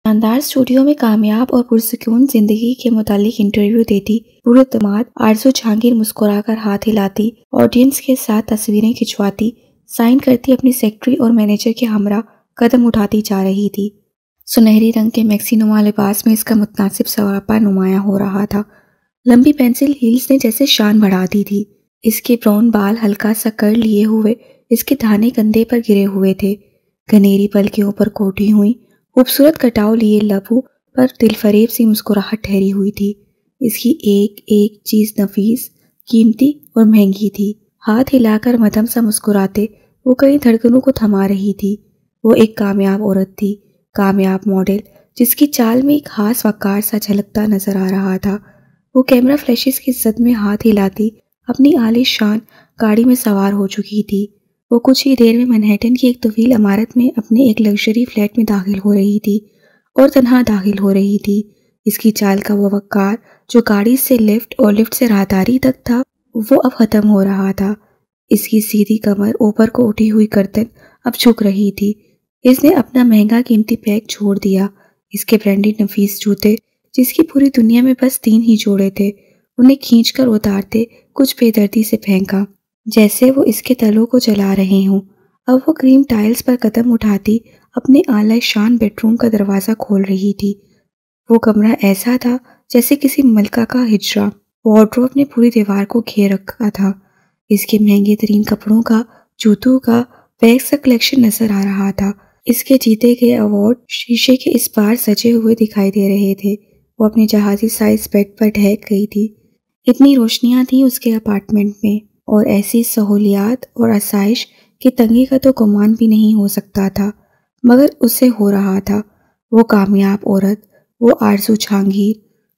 شاندار اسٹوڈیو میں کامیاب اور پرسکون زندگی کے متعلق انٹرویو دیتی پراعتماد آرزو جہانگیر مسکرا کر ہاتھ ہلاتی، آڈینس کے ساتھ تصویریں کھنچواتی، سائن کرتی، اپنی سیکرٹری اور مینیجر کے ہمراہ قدم اٹھاتی جا رہی تھی۔ سنہری رنگ کے میکسی نما لباس میں اس کا متناسب سراپا نمایاں ہو رہا تھا۔ لمبی پینسل ہیلز نے جیسے شان بڑھا دی تھی۔ اس کے براؤن بال ہلکا سا کرل لیے ہوئے اس کے دھانے کندھے پر گرے ہوئے تھے۔ گھنیری پلکوں پر کوٹی ہوئی خوبصورت کٹاؤ لیے لبوں پر دل فریب سی مسکراہٹ ٹھہری ہوئی تھی۔ اس کی ایک ایک چیز نفیس، قیمتی اور مہنگی تھی۔ ہاتھ ہلا کر مدھم سا مسکراتے وہ کئی دھڑکنوں کو تھما رہی تھی۔ وہ ایک کامیاب عورت تھی، کامیاب ماڈل، جس کی چال میں ایک خاص وقار سا جھلکتا نظر آ رہا تھا۔ وہ کیمرہ فلیشز کی زد میں ہاتھ ہلاتی اپنی عالی شان گاڑی میں سوار ہو چکی تھی۔ وہ کچھ ہی دیر میں منہیٹن کی ایک طویل عمارت میں اپنے ایک لگژری فلیٹ میں داخل ہو رہی تھی، اور تنہا داخل ہو رہی تھی۔ اس کی چال کا وہ وقار جو گاڑی سے لفٹ اور لفٹ سے راہداری تک تھا، وہ اب ختم ہو رہا تھا۔ اس کی سیدھی کمر، اوپر کو اٹھی ہوئی گردن اب جھک رہی تھی۔ اس نے اپنا مہنگا قیمتی بیگ چھوڑ دیا۔ اس کے برانڈڈ نفیس جوتے، جس کی پوری دنیا میں بس 3 ہی جوڑے تھے، انہیں کھینچ کر اتارتے کچھ بے دردی سے پھینکا، جیسے وہ اس کے تلوں کو جلا رہے ہوں۔ اب وہ کریم ٹائلز پر قدم اٹھاتی اپنے اعلی شان بیڈ روم کا دروازہ کھول رہی تھی۔ وہ کمرہ ایسا تھا جیسے کسی ملکہ کا حجرہ۔ وارڈروب نے پوری دیوار کو گھیر رکھا تھا۔ اس کے مہنگے ترین کپڑوں کا، جوتوں کا، بیگز کا کلیکشن نظر آ رہا تھا۔ اس کے جیتے گئے ایوارڈ شیشے کے اس پار سجے ہوئے دکھائی دے رہے تھے۔ وہ اپنے جہازی سائز بیڈ پر ڈھک گئی تھی۔ اتنی روشنیاں تھیں اس کے اپارٹمنٹ میں، اور ایسی سہولیات اور آسائش کی تنگی کا تو گمان بھی نہیں ہو سکتا تھا، مگر اسے ہو رہا تھا۔ وہ کامیاب عورت، وہ آرزو جہانگیر،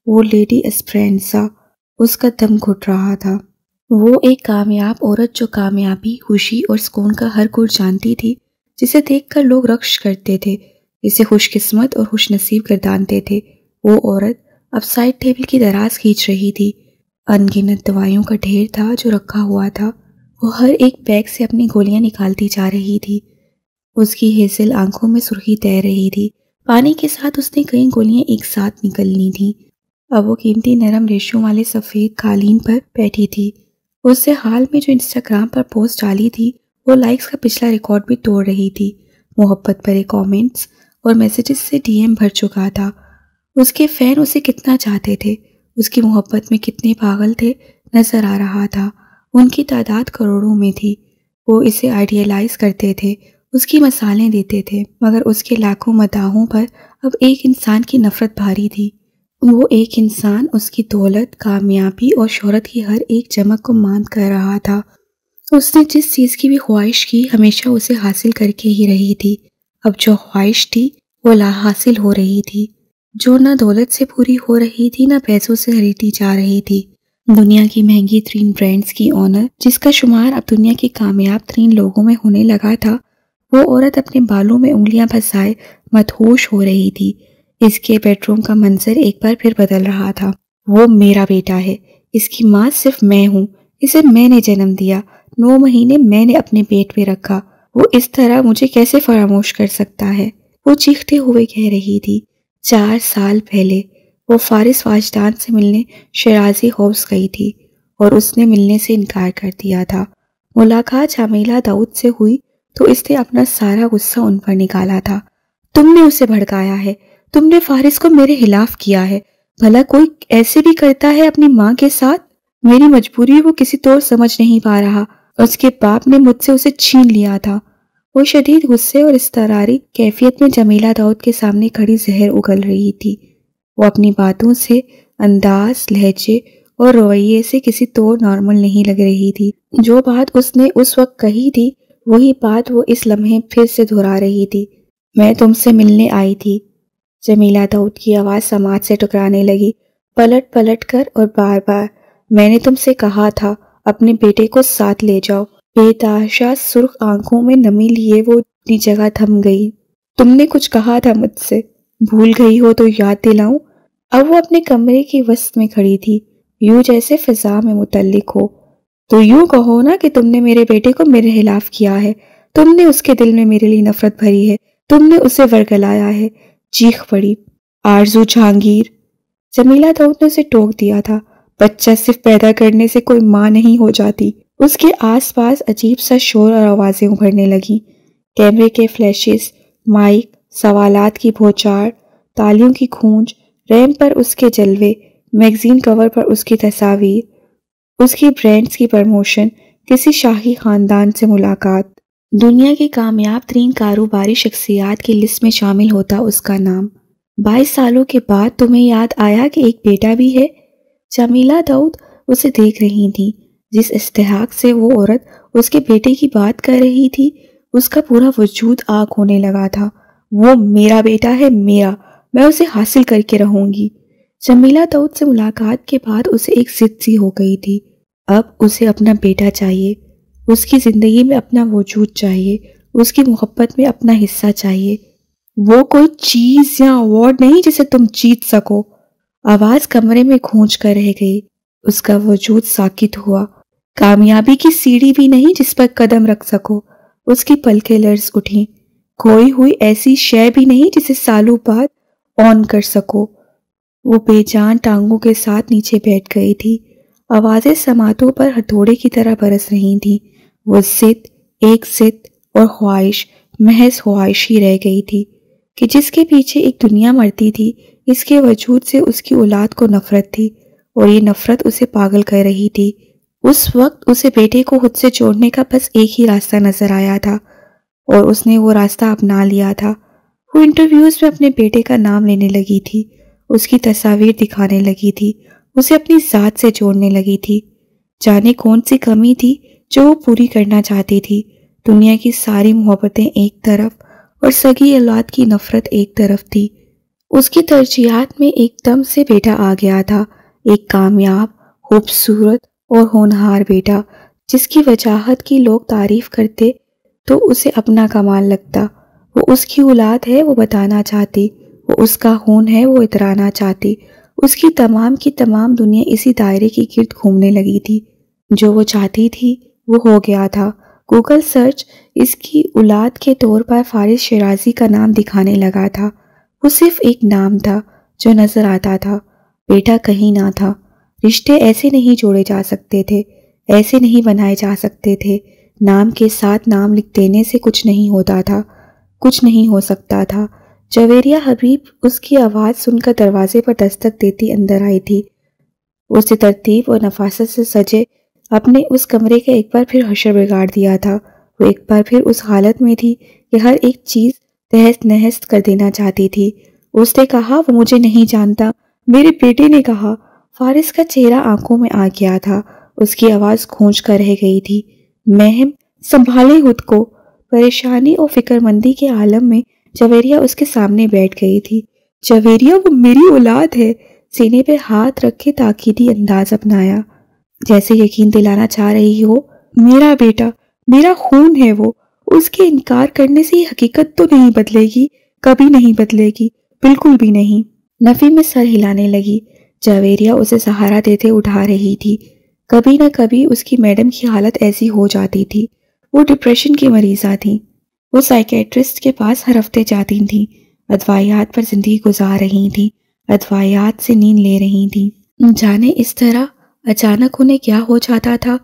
وہ لیڈی اسپرینزا، اس کا دم گھٹ رہا تھا۔ وہ ایک کامیاب عورت جو کامیابی، خوشی اور سکون کا ہر گر جانتی تھی، جسے دیکھ کر لوگ رقص کرتے تھے، جسے خوش قسمت اور خوش نصیب گردانتے تھے۔ وہ عورت اب سائڈ ٹیبل کی دراز کھینچ رہی تھی۔ ان گنت دوائیوں کا ڈھیر تھا جو رکھا ہوا تھا۔ وہ ہر ایک بیگ سے اپنی گولیاں نکالتی جا رہی تھی۔ اس کی ہیزل آنکھوں میں سرخی تیر رہی تھی۔ پانی کے ساتھ اس نے کئی گولیاں ایک ساتھ نکلنی تھیں۔ اب وہ قیمتی نرم ریشوں والے سفید قالین پر بیٹھی تھی۔ اس سے حال میں جو انسٹاگرام پر پوسٹ ڈالی تھی، وہ لائکس کا پچھلا ریکارڈ بھی توڑ رہی تھی۔ محبت بھرے کامنٹس اور میسیجز سے ڈی ایم بھر چکا تھا۔ اس کے فین اسے کتنا چاہتے تھے، اس کی محبت میں کتنے پاگل تھے، نظر آ رہا تھا۔ ان کی تعداد کروڑوں میں تھی۔ وہ اسے آئیڈیلائز کرتے تھے، اس کی مثالیں دیتے تھے، مگر اس کے لاکھوں مداحوں پر اب ایک انسان کی نفرت بھاری تھی۔ وہ ایک انسان اس کی دولت، کامیابی اور شہرت کی ہر ایک چمک کو ماند کر رہا تھا۔ اس نے جس چیز کی بھی خواہش کی، ہمیشہ اسے حاصل کر کے ہی رہی تھی۔ اب جو خواہش تھی وہ لا حاصل ہو رہی تھی، جو نہ دولت سے پوری ہو رہی تھی، نہ پیسوں سے خریدی جا رہی تھی۔ دنیا کی مہنگی ترین برانڈز کی اونر، جس کا شمار اب دنیا کے کامیاب ترین لوگوں میں ہونے لگا تھا، وہ عورت اپنے بالوں میں انگلیاں پھنسائے مدہوش ہو رہی تھی۔ اس کے بیڈ روم کا منظر ایک بار پھر بدل رہا تھا۔ وہ میرا بیٹا ہے، اس کی ماں صرف میں ہوں، اسے میں نے جنم دیا، 9 مہینے میں نے اپنے پیٹ میں رکھا، وہ اس طرح مجھے کیسے فراموش کر سکتا ہے؟ وہ چیختے ہوئے کہہ رہی تھی۔ 4 سال پہلے وہ فارس واجدان سے ملنے شیرازی ہاؤس گئی تھی، اور اس نے ملنے سے انکار کر دیا تھا۔ ملاقات جمیلہ داؤد سے ہوئی تو اس نے اپنا سارا غصہ ان پر نکالا تھا۔ تم نے اسے بھڑکایا ہے، تم نے فارس کو میرے خلاف کیا ہے۔ بھلا کوئی ایسے بھی کرتا ہے اپنی ماں کے ساتھ؟ میری مجبوری وہ کسی طور سمجھ نہیں پا رہا۔ اس کے باپ نے مجھ سے اسے چھین لیا تھا۔ وہ شدید غصے اور اضطراری کیفیت میں جمیلہ داؤد کے سامنے کھڑی زہر اگل رہی تھی۔ وہ اپنی باتوں سے، انداز، لہجے اور رویے سے کسی طور نارمل نہیں لگ رہی تھی۔ جو بات اس نے اس وقت کہی تھی، وہی بات وہ اس لمحے پھر سے دہرا رہی تھی۔ میں تم سے ملنے آئی تھی۔ جمیلہ داؤد کی آواز سماعت سے ٹکرانے لگی، پلٹ پلٹ کر اور بار بار۔ میں نے تم سے کہا تھا اپنے بیٹے کو ساتھ لے جاؤ۔ بے تحاشا سرخ آنکھوں میں نمی لیے وہ اپنی جگہ تھم گئی۔ تم نے کچھ کہا تھا مجھ سے، بھول گئی ہو تو یاد دلاؤں؟ اب وہ اپنے کمرے کی وسط میں کھڑی تھی، یوں جیسے فضا میں متعلق ہو۔ تو یوں کہو نا کہ تم نے میرے بیٹے کو میرے خلاف کیا ہے، تم نے اس کے دل میں میرے لیے نفرت بھری ہے، تم نے اسے ورگلایا ہے۔ چیخ پڑی، آرزو جہانگیر! جمیلہ داؤد نے اسے ٹوک دیا تھا۔ بچہ صرف پیدا کرنے سے کوئی ماں نہیں ہو جاتی۔ اس کے آس پاس عجیب سا شور اور آوازیں ابھرنے لگیں، کیمرے کے فلیشز، مائک، سوالات کی بھوچار، تالیوں کی گونج، ریمپ پر اس کے جلوے، میگزین کور پر اس کی تصاویر، اس کی برانڈز کی پروموشن، کسی شاہی خاندان سے ملاقات۔ دنیا کی کامیاب ترین کاروباری شخصیات کی لسٹ میں شامل ہوتا اس کا نام۔ 22 سالوں کے بعد تمہیں یاد آیا کہ ایک بیٹا بھی ہے؟ جمیلہ داؤد اسے دیکھ رہی تھی۔ جس استحقاق سے وہ عورت اس کے بیٹے کی بات کر رہی تھی، اس کا پورا وجود آگ ہونے لگا تھا۔ وہ میرا بیٹا ہے، میرا، میں اسے حاصل کر کے رہوں گی۔ جمیلہ داؤد سے ملاقات کے بعد اسے ایک ضد سی ہو گئی تھی۔ اب اسے اپنا بیٹا چاہیے، اس کی زندگی میں اپنا وجود چاہیے، اس کی محبت میں اپنا حصہ چاہیے۔ وہ کوئی چیز یا ایوارڈ نہیں جسے تم جیت سکو۔ آواز کمرے میں گونج کر رہ گئی۔ اس کا وجود ساکت ہوا۔ کامیابی کی سیڑھی بھی نہیں جس پر قدم رکھ سکو۔ اس کی پلکیں لرز اٹھیں۔ کھوئی ہوئی ایسی شے بھی نہیں جسے سالوں بعد آن کر سکو۔ وہ بے جان ٹانگوں کے ساتھ نیچے بیٹھ گئی تھی۔ آوازیں سماعتوں پر ہتھوڑے کی طرح برس رہی تھیں۔ وہ ضد، ایک ضد اور خواہش، محض خواہش ہی رہ گئی تھی کہ جس کے پیچھے ایک دنیا مرتی تھی۔ اس کے وجود سے اس کی اولاد کو نفرت تھی، اور یہ نفرت اسے پاگل کر رہی تھی۔ اس وقت اسے بیٹے کو خود سے جوڑنے کا بس ایک ہی راستہ نظر آیا تھا، اور اس نے وہ راستہ اپنا لیا تھا۔ وہ انٹرویوز میں اپنے بیٹے کا نام لینے لگی تھی، اس کی تصاویر دکھانے لگی تھی، اسے اپنی ذات سے جوڑنے لگی تھی۔ جانے کون سی کمی تھی جو وہ پوری کرنا چاہتی تھی۔ دنیا کی ساری محبتیں ایک طرف اور سگی اولاد کی نفرت ایک طرف تھی۔ اس کی ترجیحات میں ایک دم سے بیٹا آ گیا تھا، ایک کامیاب، خوبصورت اور ہونہار بیٹا، جس کی وجاہت کی لوگ تعریف کرتے تو اسے اپنا کمال لگتا۔ وہ اس کی اولاد ہے، وہ بتانا چاہتی، وہ اس کا خون ہے، وہ اترانا چاہتی۔ اس کی تمام دنیا اسی دائرے کی گرد گھومنے لگی تھی۔ جو وہ چاہتی تھی وہ ہو گیا تھا۔ گوگل سرچ اس کی اولاد کے طور پر فارس شیرازی کا نام دکھانے لگا تھا۔ وہ صرف ایک نام تھا جو نظر آتا تھا، بیٹا کہیں نہ تھا۔ رشتے ایسے نہیں جوڑے جا سکتے تھے، ایسے نہیں بنائے جا سکتے تھے۔ نام کے ساتھ نام لکھ دینے سے کچھ نہیں ہوتا تھا، کچھ نہیں ہو سکتا تھا۔ جویریہ حبیب اس کی آواز سن کر دروازے پر دستک دیتی اندر آئی تھی۔ اسے ترتیب اور نفاست سے سجے اپنے اس کمرے کا ایک بار پھر حشر بگاڑ دیا تھا۔ وہ ایک بار پھر اس حالت میں تھی کہ ہر ایک چیز تہس نہس کر دینا چاہتی تھی۔ اس نے کہا، وہ مجھے نہیں جانتا، میرے بیٹے نے کہا۔ فارس کا چہرہ آنکھوں میں آ گیا تھا، اس کی آواز گونج کر رہ گئی تھی۔ مہم، سنبھالیں خود کو۔ پریشانی اور فکر مندی کے عالم میں جویریہ اس کے سامنے بیٹھ گئی تھی۔ جویریہ، وہ میری اولاد ہے۔ سینے پہ ہاتھ رکھ کے تاکیدی انداز اپنایا، جیسے یقین دلانا چاہ رہی ہو، میرا بیٹا، میرا خون ہے وہ۔ اس کے انکار کرنے سے یہ حقیقت تو نہیں بدلے گی، کبھی نہیں بدلے گی، بالکل بھی نہیں۔ نفی میں سر ہلانے لگی۔ جویریہ اسے سہارا دیتے اٹھا رہی تھی۔ کبھی نہ کبھی اس کی میڈم کی حالت ایسی ہو جاتی تھی۔ وہ ڈپریشن کی مریضہ تھیں۔ وہ سائیکیٹرسٹ کے پاس ہر ہفتے جاتی تھیں، ادویات پر زندگی گزار رہی تھیں، ادویات سے نیند لے رہی تھیں۔ جانے اس طرح اچانک انہیں کیا ہو جاتا تھا۔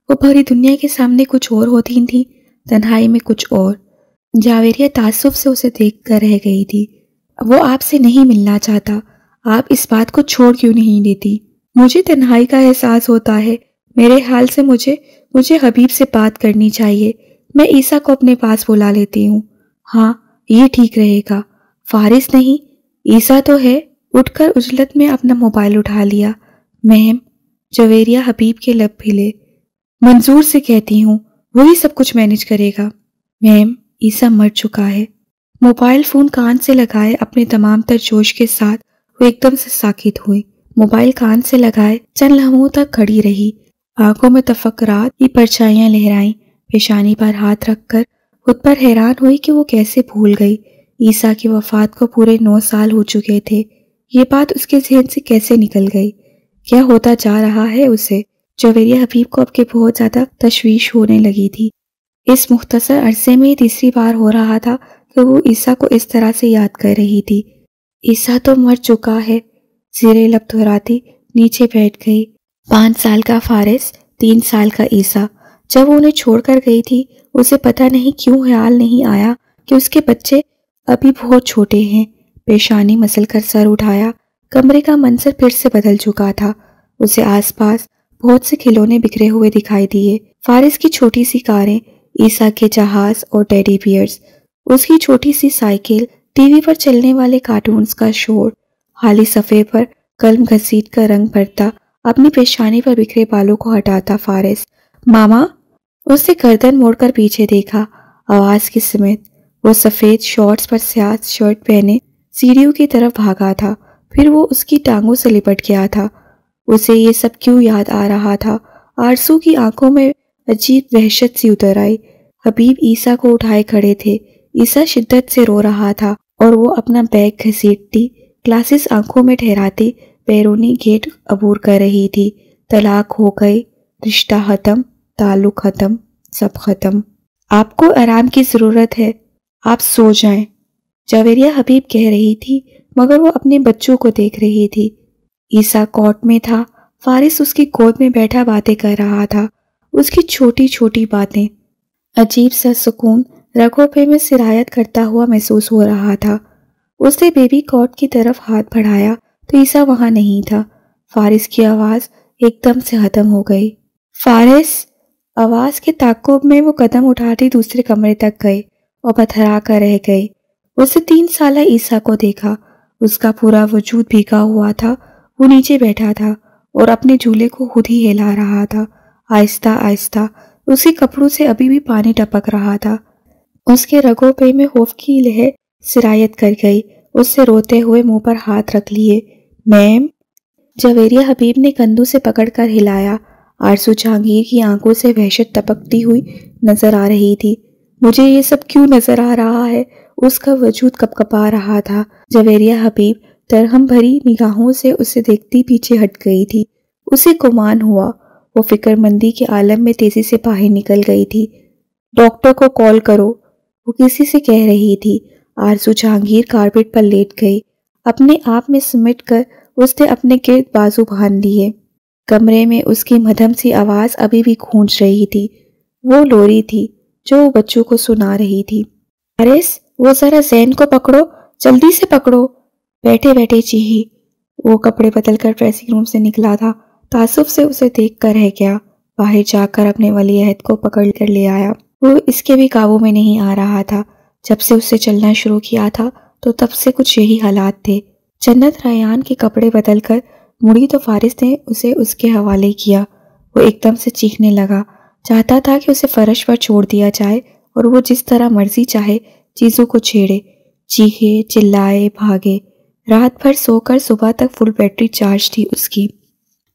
وہ بھری دنیا کے سامنے کچھ اور ہوتی تھیں، تنہائی میں کچھ اور۔ جویریہ تعصب سے اسے دیکھ کر رہ گئی تھی۔ وہ آپ سے نہیں ملنا چاہتا، آپ اس بات کو چھوڑ کیوں نہیں دیتی؟ مجھے تنہائی کا احساس ہوتا ہے، میرے حال سے مجھے حبیب سے بات کرنی چاہیے۔ میں عیسیٰ کو اپنے پاس بلا لیتی ہوں۔ ہاں، یہ ٹھیک رہے گا۔ فارس نہیں، عیسیٰ تو ہے۔ اٹھ کر عجلت میں اپنا موبائل اٹھا لیا۔ مہم، جویریہ حبیب کے لب پھلے۔ منظور سے کہتی ہوں، وہی سب کچھ مینج کرے گا۔ مہم، عیسیٰ مر چکا ہے۔ موبائل فون کان سے لگائے اپنے تمام تر جوش کے ساتھ وہ ایک دم سے ساکت ہوئی۔ موبائل کان سے لگائے چند لمحوں تک کھڑی رہی، آنکھوں میں تفکرات کی پرچھائیاں لہرائیں۔ پیشانی پر ہاتھ رکھ کر خود پر حیران ہوئی کہ وہ کیسے بھول گئی۔ عیسیٰ کی وفات کو پورے 9 سال ہو چکے تھے۔ یہ بات اس کے ذہن سے کیسے نکل گئی؟ کیا ہوتا جا رہا ہے اسے؟ جویریہ حبیب کو اب کے بہت زیادہ تشویش ہونے لگی تھی۔ اس مختصر عرصے میں تیسری بار ہو رہا تھا کہ وہ عیسیٰ کو اس طرح سے یاد کر رہی تھی۔ عیسیٰ تو مر چکا ہے، زیر لب دہراتی نیچے بیٹھ گئی۔ 5 سال کا فارس، 3 سال کا عیسیٰ۔ جب وہ انہیں چھوڑ کر گئی تھی اسے پتہ نہیں کیوں خیال نہیں آیا کہ اس کے بچے ابھی بہت چھوٹے ہیں۔ پیشانی مسل کر سر اٹھایا۔ کمرے کا منظر پھر سے بدل چکا تھا۔ اسے آس پاس بہت سے کھلونے بکھرے ہوئے دکھائی دیے، فارس کی چھوٹی سی کاریں، عیسیٰ کے جہاز اور ٹیڈی بیئرز، اس کی چھوٹی سی سائیکل، ٹی وی پر چلنے والے کارٹونز کا شور۔ خالی صفحے پر قلم گھسیٹ کر رنگ بھرتا، اپنی پیشانی پر بکھرے بالوں کو ہٹاتا فارس۔ ماما! اس نے گردن موڑ کر پیچھے دیکھا، آواز کی سمت۔ وہ سفید شارٹس پر سیاہ شرٹ پہنے سیڑھیوں کی طرف بھاگا تھا، پھر وہ اس کی ٹانگوں سے لپٹ گیا تھا۔ اسے یہ سب کیوں یاد آ رہا تھا؟ آرزو کی آنکھوں میں عجیب وحشت سی اتر آئی۔ حبیب عیسیٰ کو اٹھائے کھڑے تھے۔ عیسیٰ شدت سے رو رہا تھا اور وہ اپنا بیگ گھسیٹتی، گلاسز آنکھوں میں ٹھہراتی بیرونی گیٹ عبور کر رہی تھی۔ طلاق ہو گئی، رشتہ ختم، تعلق ختم، سب ختم۔ آپ کو آرام کی ضرورت ہے، آپ سو جائیں، جویریہ حبیب کہہ رہی تھی، مگر وہ اپنے بچوں کو دیکھ رہی تھی۔ عیسیٰ کوٹ میں تھا، فارس اس کی گود میں بیٹھا باتیں کر رہا تھا، اس کی چھوٹی چھوٹی باتیں۔ عجیب سا سکون رگوں پہ میں سرایت کرتا ہوا محسوس ہو رہا تھا۔ اس نے بیبی کوٹ کی طرف ہاتھ بڑھایا تو عیسیٰ وہاں نہیں تھا۔ فارس کی آواز ایک دم سے ختم ہو گئی۔ فارس! آواز کے تعاقب میں وہ قدم اٹھاتی دوسرے کمرے تک گئے اور پتھرا کر رہ گئے۔ اس نے 3 سالہ عیسیٰ کو دیکھا، اس کا پورا وجود بھیگا ہوا تھا۔ وہ نیچے بیٹھا تھا اور اپنے جھولے کو خود ہی ہلا رہا تھا، آہستہ آہستہ۔ اس کے کپڑوں سے ابھی بھی پانی ٹپک رہا تھا۔ اس کے رگوں پہ میں خوف کی لہر سرایت کر گئی۔ اس سے روتے ہوئے منہ پر ہاتھ رکھ لیے۔ میم! جویریہ حبیب نے کندھوں سے پکڑ کر ہلایا۔ آرزو جہانگیر کی آنکھوں سے وحشت ٹپکتی ہوئی نظر آ رہی تھی۔ مجھے یہ سب کیوں نظر آ رہا ہے؟ اس کا وجود کپکپا رہا تھا۔ جویریہ حبیب ترہم بھری نگاہوں سے اسے دیکھتی پیچھے ہٹ گئی تھی۔ اسے گمان ہوا وہ فکر مندی کے عالم میں تیزی سے باہر نکل گئی تھی۔ ڈاکٹر کو کال کرو، وہ کسی سے کہہ رہی تھی۔ آرزو جہانگیر کارپیٹ پر لیٹ گئی۔ اپنے آپ میں سمٹ کر اس نے اپنے گرد بازو باندھ لیے۔ کمرے میں اس کی مدھم سی آواز ابھی بھی گونج رہی تھی۔ وہ لوری تھی جو وہ بچوں کو سنا رہی تھی۔ فارس! وہ ذرا زین کو پکڑو، جلدی سے پکڑو، بیٹھے بیٹھے چیخی۔ وہ کپڑے بدل کر ڈریسنگ روم سے نکلا تھا، تعصب سے اسے دیکھ کر رہ گیا۔ باہر جا کر اپنے ولی عہد کو پکڑ کر لے آیا۔ وہ اس کے بھی قابو میں نہیں آ رہا تھا۔ جب سے اسے چلنا شروع کیا تھا تو تب سے کچھ یہی حالات تھے۔ جنت ریان کے کپڑے بدل کر مڑی تو فارس نے اسے اس کے حوالے کیا۔ وہ ایک دم سے چیخنے لگا، چاہتا تھا کہ اسے فرش پر چھوڑ دیا جائے اور وہ جس طرح مرضی چاہے چیزوں کو چھیڑے۔ چیخے، چلائے، بھاگے۔ رات بھر سو کر صبح تک فل بیٹری چارج تھی اس کی۔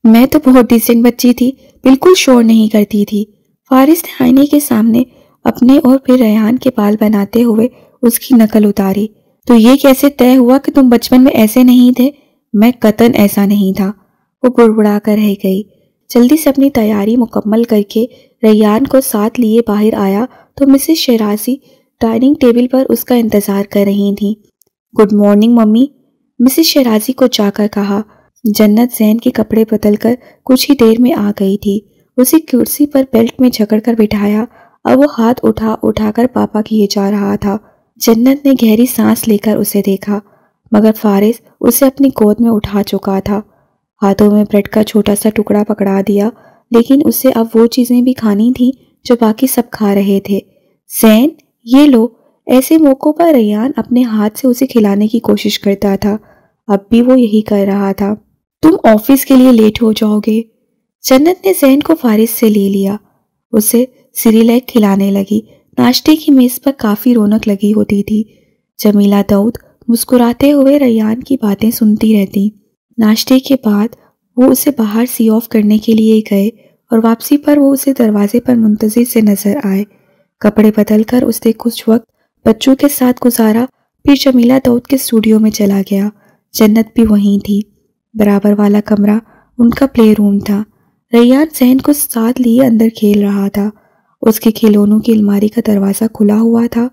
میں تو بہت ڈیسنٹ بچی تھی، بالکل شور نہیں کرتی تھی۔ فارس نے آئینے کے سامنے اپنے اور پھر ریحان کے بال بناتے ہوئے اس کی نقل اتاری۔ تو یہ کیسے طے ہوا کہ تم بچپن میں ایسے نہیں تھے؟ میں قطعاً ایسا نہیں تھا۔ وہ بڑبڑا کر رہ گئی۔ جلدی سے اپنی تیاری مکمل کر کے ریحان کو ساتھ لیے باہر آیا تو مسز شیرازی ڈائننگ ٹیبل پر اس کا انتظار کر رہی تھیں۔ Good morning mummy, Mrs Shirazi کو جا کر کہا۔ جنت زین کے کپڑے بدل کر کچھ ہی دیر میں آ گئی تھی۔ اسے کرسی پر بیلٹ میں جکڑ کر بٹھایا۔ اب وہ ہاتھ اٹھا اٹھا کر پاپا کیے جا رہا تھا۔ جنت نے گہری سانس لے کر اسے دیکھا، مگر فارس اسے اپنی گود میں اٹھا چکا تھا۔ ہاتھوں میں بریڈ کا چھوٹا سا ٹکڑا پکڑا دیا، لیکن اسے اب وہ چیزیں بھی کھانی تھیں جو باقی سب کھا رہے تھے۔ زین، یہ لو۔ ایسے موقعوں پر ریان اپنے ہاتھ سے اسے کھلانے کی کوشش کرتا تھا۔ اب بھی وہ یہی کر رہا تھا۔ تم آفس کے لیے لیٹ ہو جاؤ گے۔ جنت نے زین کو فارس سے لے لیا، اسے سیریلیک کھلانے لگی۔ ناشتے کی میز پر کافی رونق لگی ہوتی تھی۔ جمیلہ داؤد مسکراتے ہوئے ریان کی باتیں سنتی رہتی۔ ناشتے کے بعد وہ اسے باہر سی آف کرنے کے لیے گئے اور واپسی پر وہ اسے دروازے پر منتظر سے نظر آئے۔ کپڑے بدل کر اس نے کچھ وقت بچوں کے ساتھ گزارا، پھر جمیلہ داؤد کے اسٹوڈیو میں چلا گیا۔ جنت بھی وہیں تھی۔ برابر والا کمرہ ان کا پلے روم تھا۔ ریان زین کو ساتھ لیے اندر کھیل رہا تھا۔ اس کے کھلونوں کی الماری کا دروازہ کھلا ہوا تھا۔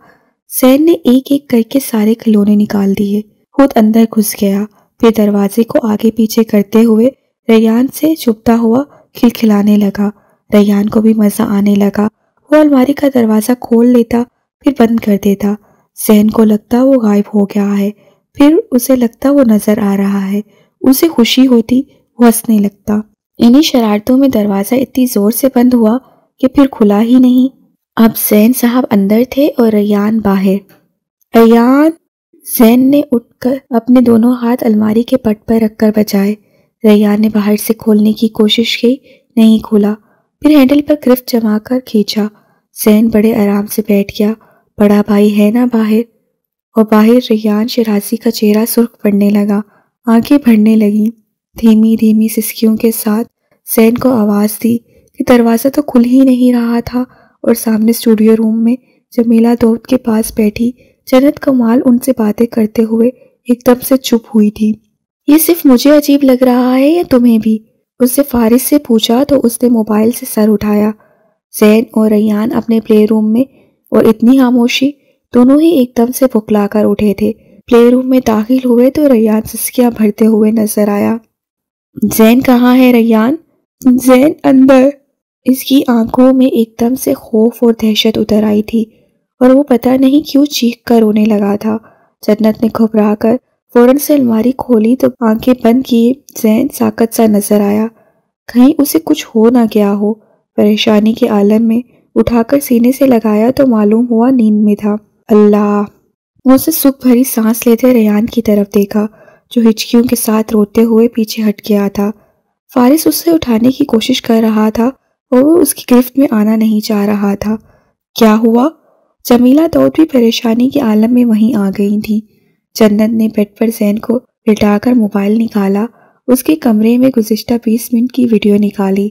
زین نے ایک ایک کر کے سارے کھلونے نکال دیے۔ خود اندر گھس گیا، پھر دروازے کو آگے پیچھے کرتے ہوئے ریان سے چھپتا ہوا کھلکھلانے لگا۔ ریان کو بھی مزہ آنے لگا، وہ الماری کا دروازہ کھول لیتا پھر بند کر دیتا۔ ذہن کو لگتا وہ غائب ہو گیا ہے، پھر اسے لگتا وہ نظر آ رہا ہے، اسے خوشی ہوتی، وہ ہنسنے لگتا۔ انہی شرارتوں میں دروازہ اتنی زور سے بند ہوا کہ پھر کھلا ہی نہیں۔ اب زین صاحب اندر تھے اور ریان باہر۔ ریان! زین نے اٹھ کر اپنے دونوں ہاتھ الماری کے پٹ پر رکھ کر بجائے۔ ریان نے باہر سے کھولنے کی کوشش کی، نہیں کھولا، پھر ہینڈل پر گرفت جما کر کھینچا۔ زین بڑے آرام سے بیٹھ گیا۔ بڑا بھائی ہے نا باہر؟ اور باہر ریان شرازی کا چہرہ سرخ پڑنے لگا، آنکھیں بھرنے لگیں۔ دھیمی دھیمی سسکیوں کے ساتھ زین کو آواز دی کہ دروازہ تو کھل ہی نہیں رہا تھا، اور سامنے اسٹوڈیو روم میں جمیلہ داؤد کے پاس بیٹھی جنت کمال ان سے باتیں کرتے ہوئے ایک دم سے چپ ہوئی تھی۔ یہ صرف مجھے عجیب لگ رہا ہے یا تمہیں بھی؟ اس سے فارس سے پوچھا تو اس نے موبائل سے سر اٹھایا۔ زین اور ریان اپنے پلے روم میں، اور اتنی خاموشی، دونوں ہی ایک دم سے بکلا کر اٹھے تھے۔ پلے روم میں داخل ہوئے تو ریان سسکیاں بھرتے ہوئے نظر آیا۔ زین کہاں ہے ریان؟ زین اندر۔ اس کی آنکھوں میں ایک دم سے خوف اور دہشت اتر آئی تھی، اور وہ پتہ نہیں کیوں چیخ کر رونے لگا تھا۔ جنت نے گھبرا کر فوراً سے الماری کھولی تو آنکھیں بند کیے زین ساکت سا نظر آیا، کہیں اسے کچھ ہو نہ گیا ہو۔ پریشانی کے عالم میں اٹھا کر سینے سے لگایا تو معلوم ہوا نیند میں تھا۔ اللہ! وہ اسے سکھ بھری سانس لیتے ریان کی طرف دیکھا، جو ہچکیوں کے ساتھ روتے ہوئے پیچھے ہٹ گیا تھا۔ فارس اسے اٹھانے کی کوشش کر رہا تھا اور وہ اس کی گرفت میں آنا نہیں چاہ رہا تھا۔ کیا ہوا؟ جمیلہ داؤد بھی پریشانی کے عالم میں وہیں آ گئی تھی۔ جنت نے بیڈ پر زین کو لٹا کر موبائل نکالا، اس کے کمرے میں گزشتہ 20 منٹ کی ویڈیو نکالی۔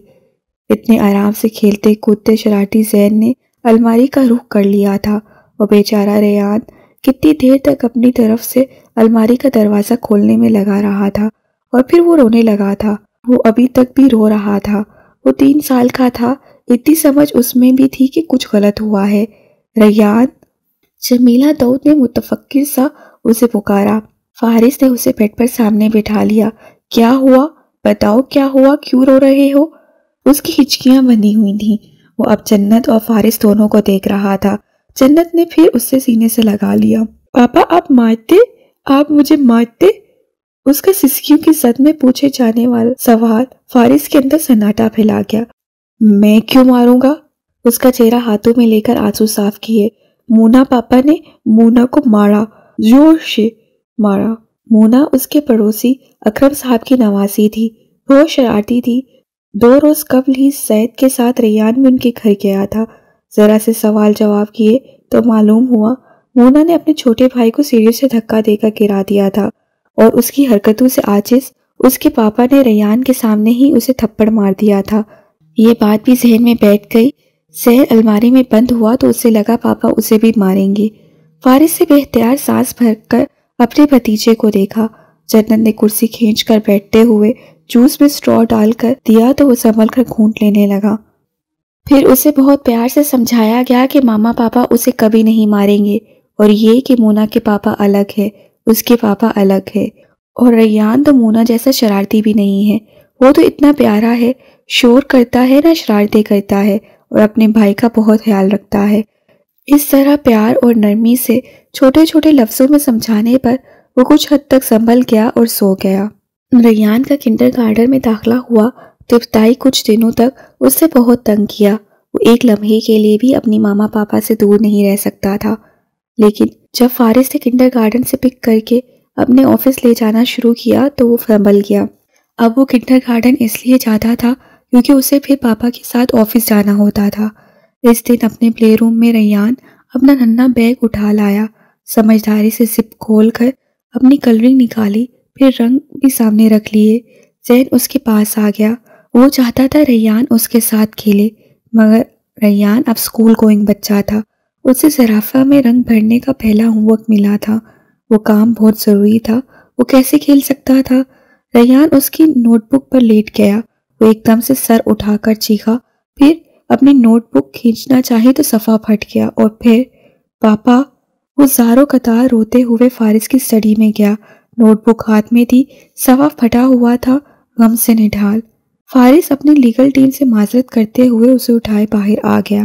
اتنے آرام سے کھیلتے کودتے شرارتی زین نے الماری کا رخ کر لیا تھا، اور بیچارہ ریان کتنی دیر تک اپنی طرف سے الماری کا دروازہ کھولنے میں لگا رہا تھا، اور پھر وہ رونے لگا تھا۔ وہ ابھی تک بھی رو رہا تھا۔ وہ 3 سال کا تھا، اتنی سمجھ اس میں بھی تھی کہ کچھ غلط ہوا ہے۔ ریان! جمیلہ داؤد نے متفکر سا اسے پکارا۔ فارس نے اسے بیڈ پر سامنے بٹھا لیا۔ کیا ہوا؟ بتاؤ کیا ہوا، کیوں رو رہے ہو؟ اس کی ہچکیاں بندھی ہوئی تھیں۔ وہ اب جنت اور فارس دونوں کو دیکھ رہا تھا۔ جنت نے پھر اس سے سینے سے لگا لیا۔ پاپا آپ مارتے؟ آپ مجھے مارتے؟ اس کا سسکیوں کی زد میں پوچھے جانے والا سوال فارس کے اندر سناٹا پھیلا گیا۔ میں کیوں ماروں گا؟ اس کا چہرہ ہاتھوں میں لے کر آنسو صاف کیے۔ مونا پاپا نے مونا کو مارا، زور سے مارا۔ مونا اس کے پڑوسی اکرم صاحب کی نواسی تھی، بہت شرارتی تھی۔ 2 روز قبل ہی سعید کے ساتھ ریان بھی ان کے گھر گیا تھا۔ ذرا سے سوال جواب کیے تو معلوم ہوا مونا نے اپنے چھوٹے بھائی کو سیڑھی سے دھکا دے کر گرا دیا تھا، اور اس کی حرکتوں سے عاجز اس کے پاپا نے ریان کے سامنے ہی اسے تھپڑ مار دیا تھا۔ یہ بات بھی ذہن میں بیٹھ گئی۔ زین الماری میں بند ہوا تو اسے لگا پاپا اسے بھی ماریں گے۔ فارس سے بے اختیار سانس بھر کر اپنے بھتیجے کو دیکھا۔ جنت نے کرسی کھینچ کر بیٹھتے ہوئے جوس میں سٹرو ڈال کر دیا تو وہ سنبھل کر گھونٹ لینے لگا۔ پھر اسے بہت پیار سے سمجھایا گیا کہ ماما پاپا اسے کبھی نہیں ماریں گے، اور یہ کہ مونا کے پاپا الگ ہے، اس کے پاپا الگ ہے، اور ریان تو مونا جیسا شرارتی بھی نہیں ہے، وہ تو اتنا پیارا ہے، شور کرتا ہے نہ شرارتیں کرتا ہے، اور اپنے بھائی کا بہت خیال رکھتا ہے۔ اس طرح پیار اور نرمی سے چھوٹے چھوٹے لفظوں میں سمجھانے پر وہ کچھ حد تک سنبھل گیا اور سو گیا۔ ریان کا کنڈر گارڈن میں داخلہ ہوا تو ابتدائی کچھ دنوں تک اس سے بہت تنگ کیا۔ وہ ایک لمحے کے لیے بھی اپنی ماما پاپا سے دور نہیں رہ سکتا تھا، لیکن جب فارس نے کنڈر گارڈن سے پک کر کے اپنے آفس لے جانا شروع کیا تو وہ سنبھل گیا۔ اب وہ کنڈر گارڈن اس لیے جاتا تھا کیونکہ اسے پھر پاپا کے ساتھ آفس جانا ہوتا تھا۔ اس دن اپنے پلے روم میں ریان اپنا ننھا بیگ اٹھا لایا، سمجھداری سے زپ کھول کر اپنی کلرنگ نکالی، پھر رنگ بھی سامنے رکھ لیے۔ زین اس کے پاس آ گیا۔ وہ چاہتا تھا ریان اس کے ساتھ کھیلے، مگر ریان اب اسکول گوئنگ بچہ تھا۔ اسے زرافہ میں رنگ بھرنے کا پہلا ہوم ورک ملا تھا، وہ کام بہت ضروری تھا، وہ کیسے کھیل سکتا تھا؟ ریان اس کی نوٹ بک پر لیٹ گیا۔ وہ ایک دم سے سر اٹھا کر چیخا، پھر اپنی نوٹ بک کھینچنا چاہی تو صفحہ پھٹ گیا، اور پھر پاپا! وہ زاروں قطار روتے ہوئے فارس کی اسٹڈی میں گیا نوٹ بک ہاتھ میں تھی، صفحہ پھٹا ہوا تھا غم سے نڈھال۔ فارس اپنی لیگل ٹیم سے معذرت کرتے ہوئے اسے اٹھائے باہر آ گیا۔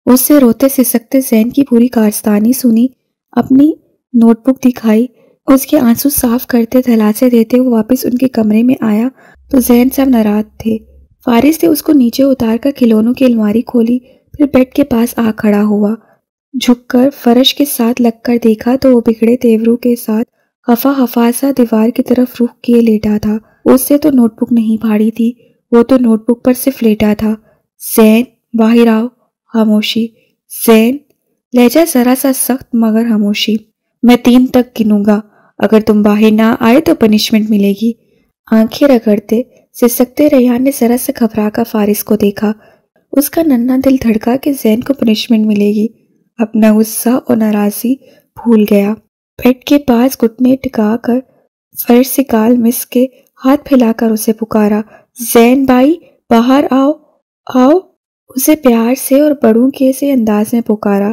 اس سے روتے سسکتے زین کی پوری کارستانی سنی، اپنی نوٹ بک دکھائی، اس کے آنسو صاف کرتے دھلاسے دیتے وہ واپس ان کے کمرے میں آیا تو زین سب ناراض تھے۔ فارس نے اس کو نیچے اتار کر کھلونوں کی الماری کھولی، پھر بیڈ کے پاس آ کھڑا ہوا، جھک کر فرش کے ساتھ لگ کر دیکھا تو وہ بگڑے تیوروں کے ساتھ خفا خفا سا دیوار کی طرف رخ کیے لیٹا تھا۔ اس سے تو نوٹ بک نہیں پھاڑی تھی، وہ تو نوٹ بک پر صرف لیٹا تھا۔ زین باہر آؤ۔ خاموشی۔ زین، لہجہ ذرا سا سخت مگر خاموشی۔ میں 3 تک گنوں گا، اگر تم باہر نہ آئے تو پنشمنٹ ملے گی۔ آنکھیں رگڑتے سسکتے ریحان نے ذرا سے گھبرا کر فارس کو دیکھا۔ اس کا ننھا دل دھڑکا کہ زین کو پنشمنٹ ملے گی۔ اپنا غصہ اور ناراضی بھول گیا۔ بیڈ کے پاس گھٹنے ٹکا کر فرش سے گال مس کے ہاتھ پھیلا کر اسے پکارا، زین بھائی باہر آؤ آؤ۔ اسے پیار سے اور بڑوں کے سے انداز میں پکارا،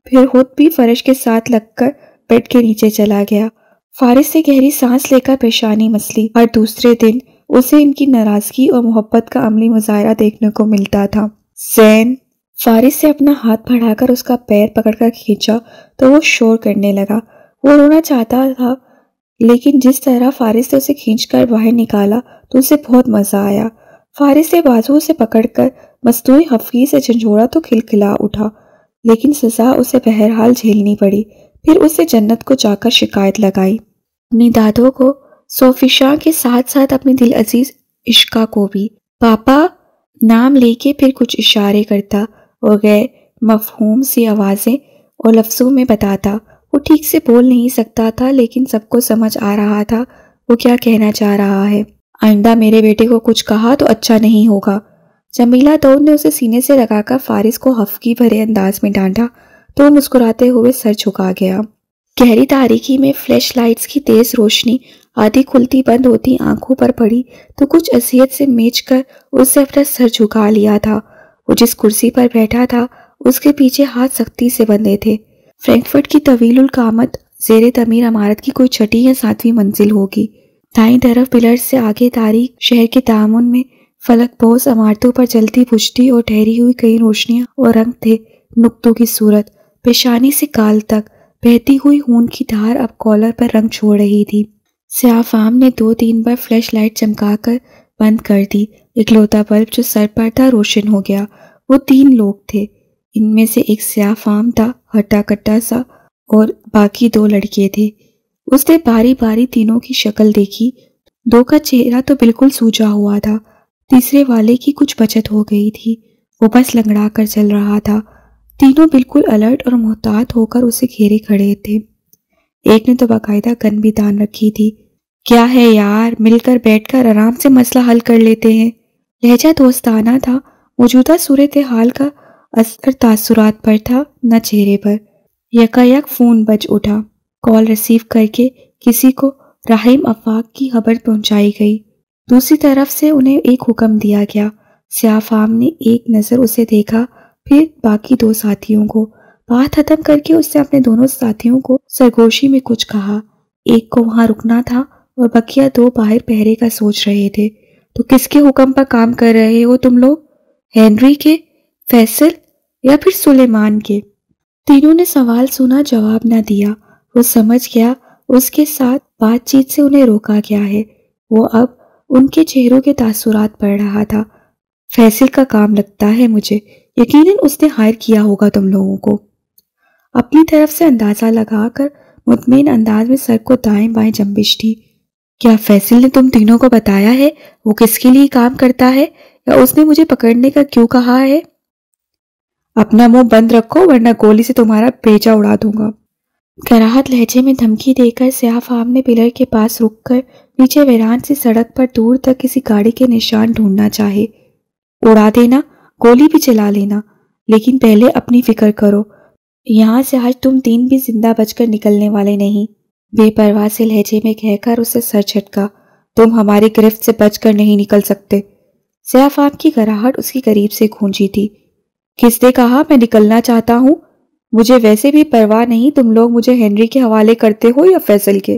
پھر خود بھی فرش کے ساتھ لگ کر بیڈ کے نیچے چلا گیا۔ فارس سے گہری سانس لے کر پیشانی مسلی۔ ہر دوسرے دن اسے ان کی ناراضگی اور محبت کا عملی مظاہرہ دیکھنے کو ملتا تھا۔ زین، فارس سے اپنا ہاتھ بڑھا کر اس کا پیر پکڑ کر کھینچا تو وہ شور کرنے لگا۔ وہ رونا چاہتا تھا لیکن جس طرح فارس نے اسے کھینچ کر باہر نکالا تو اسے بہت مزہ آیا۔ فارس نے بازو سے پکڑ کر مصنوعی خفگی سے جھنجھوڑا تو کھلکھلا اٹھا، لیکن سزا اسے بہرحال جھیلنی پڑی۔ پھر اسے جنت کو جا کر شکایت لگائی، اپنی دادوں کو، سوفیشا کے ساتھ ساتھ اپنی دل عزیز عشقا کو بھی۔ پاپا نام لے کے پھر کچھ اشارے کرتا اور غیر مفہوم سی آوازیں اور لفظوں میں بتاتا۔ وہ ٹھیک سے بول نہیں سکتا تھا لیکن سب کو سمجھ آ رہا تھا وہ کیا کہنا چاہ رہا ہے۔ آئندہ میرے بیٹے کو کچھ کہا تو اچھا نہیں ہوگا۔ جمیلہ دور نے اسے سینے سے لگا کر فارس کو خفگی بھرے انداز میں ڈانٹا تو وہ مسکراتے ہوئے سر جھکا گیا۔ گہری تاریکی میں فلیش لائٹس کی تیز روشنی آدھی کھلتی بند ہوتی آنکھوں پر پڑی تو کچھ اذیت سے میچ کر اس سے اپنا سر جھکا لیا تھا۔ وہ جس کرسی پر بیٹھا تھا اس کے پیچھے ہاتھ سختی سے بندھے تھے۔ فرینکفرٹ کی طویل القامت زیر تعمیر عمارت کی کوئی 6 یا 7ویں منزل ہوگی۔ دائیں طرف پلرز سے آگے تاریک شہر کے تعامن میں فلک بوس عمارتوں پر جلتی بجھتی اور ٹھہری ہوئی کئی روشنیاں اور رنگ تھے۔ نقطوں کی صورت، پیشانی سے گال تک بہتی ہوئی خون کی دھار اب کالر پر رنگ چھوڑ رہی تھی۔ سیاہ فام نے 2-3 بار فلیش لائٹ چمکا کر بند کر دی۔ اکلوتا بلب جو سر پر تھا روشن ہو گیا۔ وہ 3 لوگ تھے، ان میں سے ایک سیاہ فام تھا، ہٹا کٹا سا، اور باقی 2 لڑکے تھے۔ اس نے باری باری تینوں کی شکل دیکھی۔ 2 کا چہرہ تو بالکل سوجا ہوا تھا، تیسرے والے کی کچھ بچت ہو گئی تھی، وہ بس لنگڑا کر چل رہا تھا۔ تینوں بالکل الرٹ اور محتاط ہو کر اسے گھیرے کھڑے تھے۔ ایک نے تو باقاعدہ گن بھی تان رکھی تھی۔ کیا ہے یار، مل کر بیٹھ کر آرام سے مسئلہ حل کر لیتے ہیں۔ لہجہ دوستانہ تھا، موجودہ صورتحال کا اثر تاثرات پر تھا نہ چہرے پر۔ یکایک فون بج اٹھا۔ کال ریسیو کر کے کسی کو رحیم افاق کی خبر پہنچائی گئی۔ دوسری طرف سے انہیں ایک حکم دیا گیا۔ سیاہ فام نے ایک نظر اسے دیکھا، پھر باقی 2 ساتھیوں کو۔ بات ختم کر کے اس نے اپنے دونوں ساتھیوں کو سرگوشی میں کچھ کہا۔ ایک کو وہاں رکنا تھا اور بقیہ 2 باہر پہرے کا سوچ رہے تھے۔ تو کس کے حکم پر کام کر رہے ہو تم لوگ؟ ہنری کے، فیصل یا پھر سلیمان کے؟ تینوں نے سوال سنا، جواب نہ دیا۔ وہ سمجھ گیا اس کے ساتھ بات چیت سے انہیں روکا گیا ہے۔ وہ اب ان کے چہروں کے تاثرات پڑھ رہا تھا۔ فیصل کا کام لگتا ہے مجھے، یقیناً اس نے ہائر کیا ہوگا تم لوگوں کو۔ اپنی طرف سے اندازہ لگا کر مطمئن انداز میں سر کو دائیں بائیں جنبش دی۔ کیا فیصل نے تم تینوں کو بتایا ہے وہ کس کے لیے کام کرتا ہے، یا اس نے مجھے پکڑنے کا کیوں کہا ہے؟ اپنا منہ بند رکھو ورنہ گولی سے تمہارا بیجا اڑا دوں گا۔ کراہت لہجے میں دھمکی دے کر سیاہ فام نے پلر کے پاس رک کر نیچے ویران سے سڑک پر دور تک کسی گاڑی کے نشان ڈھونڈنا چاہے۔ اڑا دینا، گولی بھی چلا لینا، لیکن پہلے اپنی فکر کرو، یہاں سے آج تم 3 بھی زندہ بچ کر نکلنے والے نہیں۔ بے پرواہ سے لہجے میں کہہ کر اسے سر جھٹکا۔ تم ہماری گرفت سے بچ کر نہیں نکل سکتے۔ سیاہ فام کی گراہٹ اس کی قریب سے گونجی تھی۔ کس نے کہا میں نکلنا چاہتا ہوں؟ مجھے ویسے بھی پرواہ نہیں تم لوگ مجھے ہنری کے حوالے کرتے ہو یا فیصل کے۔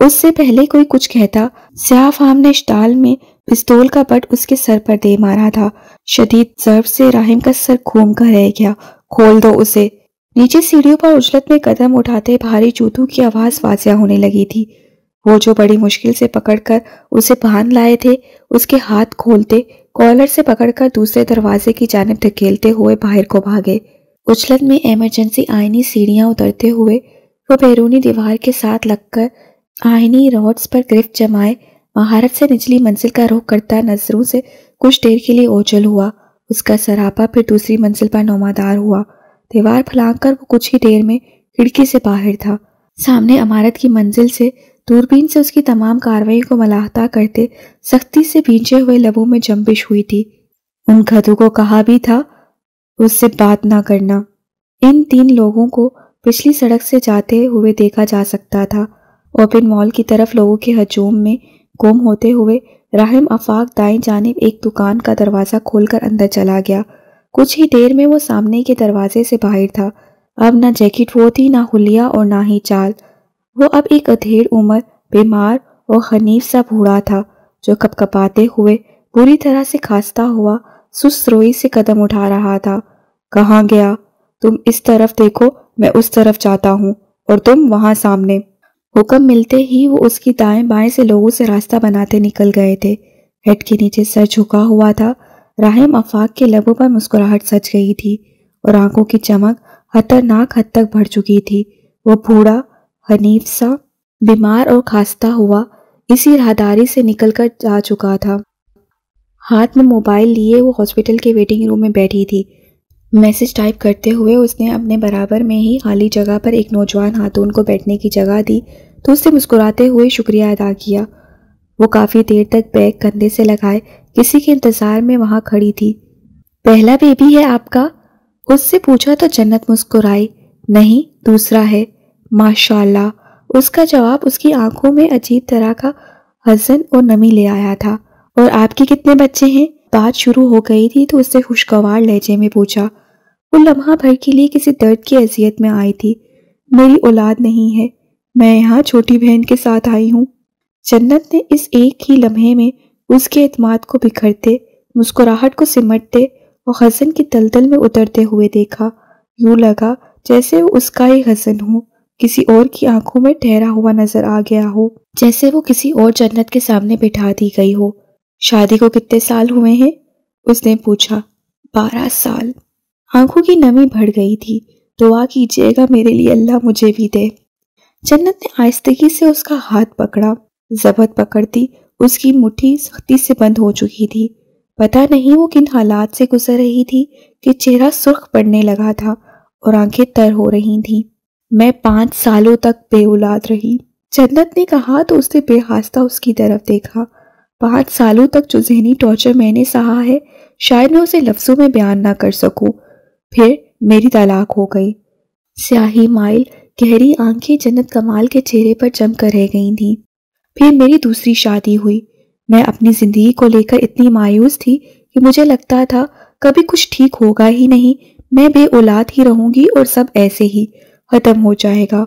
اس سے پہلے کوئی کچھ کہتا، سیاہ فام نے اشتعال میں پستول کا بٹ اس کے سر پر دے مارا تھا۔ شدید ضرب سے راہم کا سر گھوم کر رہ گیا۔ کھول دو اسے۔ نیچے سیڑھیوں پر عجلت میں قدم اٹھاتے بھاری جوتوں کی آواز واضح ہونے لگی تھی۔ وہ جو بڑی مشکل سے پکڑ کر اسے باندھ لائے تھے، اس کے ہاتھ کھولتے کالر سے پکڑ کر دوسرے دروازے کی جانب دھکیلتے ہوئے باہر کو بھاگے۔ عجلت میں ایمرجنسی آئینی سیڑھیاں اترتے ہوئے وہ بیرونی دیوار کے ساتھ لگ کر آئینی راڈز پر گرفت جمائے مہارت سے نچلی منزل کا رخ کرتا نظروں سے کچھ دیر کے لیے اوجھل ہوا۔ اس کا سراپا پھر دوسری منزل پر نمودار ہوا۔ دیوار پھلانگ کر وہ کچھ ہی دیر میں کھڑکی سے باہر تھا۔ سامنے عمارت کی منزل سے دوربین سے اس کی تمام کارروائی کو ملاحظہ کرتے سختی سے بھینچے ہوئے لبوں میں جنبش ہوئی تھی۔ ان گدھوں کو کہا بھی تھا اس سے بات نہ کرنا۔ ان 3 لوگوں کو پچھلی سڑک سے جاتے ہوئے دیکھا جا سکتا تھا۔ اوپن مال کی طرف لوگوں کے ہجوم میں گم ہوتے ہوئے راہم آفاق دائیں جانب ایک دکان کا دروازہ کھول کر اندر چلا گیا۔ کچھ ہی دیر میں وہ سامنے کے دروازے سے باہر تھا۔ اب نہ جیکٹ وہ تھی، نہ حلیہ اور نہ ہی چال۔ وہ اب ایک ادھیڑ عمر، بیمار اور حنیف سا بوڑھا تھا جو کپکپاتے ہوئے بری طرح سے کھانستا ہوا سست روئی سے قدم اٹھا رہا تھا۔ کہاں گیا؟ تم اس طرف دیکھو، میں اس طرف جاتا ہوں، اور تم وہاں سامنے۔ حکم ملتے ہی وہ اس کی دائیں بائیں سے لوگوں سے راستہ بناتے نکل گئے تھے۔ ہیڈ کے نیچے سر جھکا ہوا تھا۔ راہم آفاق کے لبوں پر مسکراہٹ سج گئی تھی اور آنکھوں کی چمک خطرناک حد تک بڑھ چکی تھی۔ وہ بوڑھا، حنیف سا، بیمار اور کھانستا ہوا اسی راہداری سے نکل کر جا چکا تھا۔ ہاتھ میں موبائل لیے وہ ہاسپٹل کے ویٹنگ روم میں بیٹھی تھی۔ میسج ٹائپ کرتے ہوئے اس نے اپنے برابر میں ہی خالی جگہ پر ایک نوجوان خاتون کو بیٹھنے کی جگہ دی تو اسے مسکراتے ہوئے شکریہ ادا کیا۔ وہ کافی دیر تک بیگ کندھے سے لگائے کسی کے انتظار میں وہاں کھڑی تھی۔ پہلا بیبی ہے آپ کا؟ اس سے پوچھا تو جنت مسکرائی۔ نہیں، دوسرا ہے۔ ماشاءاللہ۔ اس کا جواب اس کی آنکھوں میں عجیب طرح کا حزن اور نمی لے آیا تھا۔ اور آپ کے کتنے بچے ہیں؟ بات شروع ہو گئی تھی تو اس سے خوشگوار لہجے میں پوچھا۔ وہ لمحہ بھر کے لیے کسی درد کی اذیت میں آئی تھی۔ میری اولاد نہیں ہے، میں یہاں چھوٹی بہن کے ساتھ آئی ہوں۔ جنت نے اس ایک ہی لمحے میں اس کے اعتماد کو بکھرتے، مسکراہٹ کو سمٹتے اور حزن کی دلدل میں اترتے ہوئے دیکھا۔ یوں لگا جیسے وہ اس کا ہی حزن ہو، کسی اور کی آنکھوں میں ٹھہرا ہوا نظر آ گیا ہو، جیسے وہ کسی اور جنت کے سامنے بٹھا دی گئی ہو۔ شادی کو کتنے سال ہوئے ہیں؟ اس نے پوچھا۔ 12 سال۔ آنکھوں کی نمی بڑھ گئی تھی۔ دعا کیجیے گا میرے لیے اللہ مجھے بھی دے۔ جنت نے آہستگی سے اس کا ہاتھ پکڑا۔ ضبط پکڑتی اس کی مٹھی سختی سے بند ہو چکی تھی۔ پتہ نہیں وہ کن حالات سے گزر رہی تھی کہ چہرہ سرخ پڑنے لگا تھا اور آنکھیں تر ہو رہی تھیں۔ میں 5 سالوں تک بے اولاد رہی، جنت نے کہا تو اس نے بے خواستہ اس کی طرف دیکھا۔ 5 سالوں تک جو ذہنی ٹارچر میں نے سہا ہے، شاید میں اسے لفظوں میں بیان نہ کر سکوں۔ پھر میری طلاق ہو گئی۔ سیاہی مائل گہری آنکھیں جنت کمال کے چہرے پر جم کر رہ گئی تھیں۔ پھر میری دوسری شادی ہوئی۔ میں اپنی زندگی کو لے کر اتنی مایوس تھی کہ مجھے لگتا تھا کبھی کچھ ٹھیک ہوگا ہی نہیں، میں بے اولاد ہی رہوں گی اور سب ایسے ہی ختم ہو جائے گا۔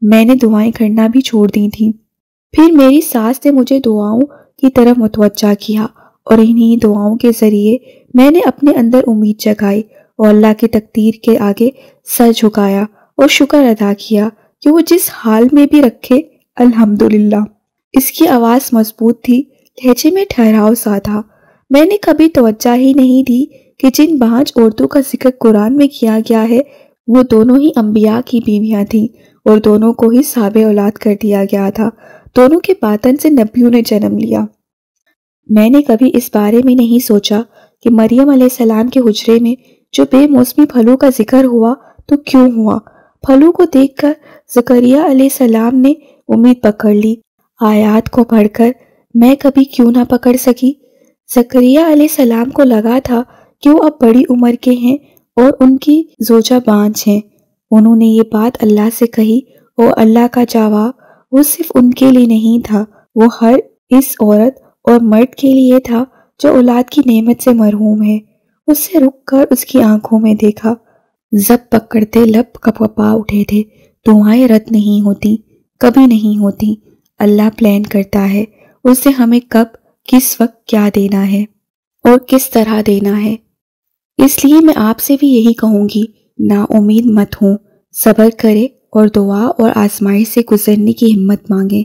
میں نے دعائیں کرنا بھی چھوڑ دی تھیں۔ پھر میری ساس نے مجھے دعاؤں کی طرف متوجہ کیا اور انہی دعاؤں کے ذریعے میں نے اپنے اندر امید جگائی اور اللہ کی تقدیر کے آگے سر جھکایا اور شکر ادا کیا کہ وہ جس حال میں بھی رکھے الحمدللہ۔ اس کی آواز مضبوط تھی، لہجے میں ٹھہراؤ سا تھا۔ میں نے کبھی توجہ ہی نہیں دی کہ جن 5 عورتوں کا ذکر قرآن میں کیا گیا ہے وہ دونوں ہی انبیاء کی بیویاں تھیں اور دونوں کو ہی صاحب اولاد کر دیا گیا تھا۔ دونوں کے باطن سے نبیوں نے جنم لیا۔ میں نے کبھی اس بارے میں نہیں سوچا کہ مریم علیہ السلام کے حجرے میں جو بے موسمی پھلوں کا ذکر ہوا تو کیوں ہوا۔ پھلوں کو دیکھ کر زکریا علیہ السلام نے امید پکڑ لی۔ آیات کو پڑھ کر میں کبھی کیوں نہ پکڑ سکی۔ زکریا علیہ السلام کو لگا تھا کہ وہ اب بڑی عمر کے ہیں اور ان کی زوجہ بانجھ ہیں۔ انہوں نے یہ بات اللہ سے کہی اور اللہ کا جواب وہ صرف ان کے لیے نہیں تھا، وہ ہر اس عورت اور مرد کے لیے تھا جو اولاد کی نعمت سے محروم ہے۔ اس سے رک کر اس کی آنکھوں میں دیکھا۔ زب پکڑتے لب کپکپا اٹھے تھے۔ دعائیں رد نہیں ہوتی، کبھی نہیں ہوتی۔ اللہ پلان کرتا ہے اسے ہمیں کب کس وقت کیا دینا ہے اور کس طرح دینا ہے۔ اس لیے میں آپ سے بھی یہی کہوں گی، نا امید مت ہوں، صبر کرے اور دعا اور آزمائش سے گزرنے کی ہمت مانگیں۔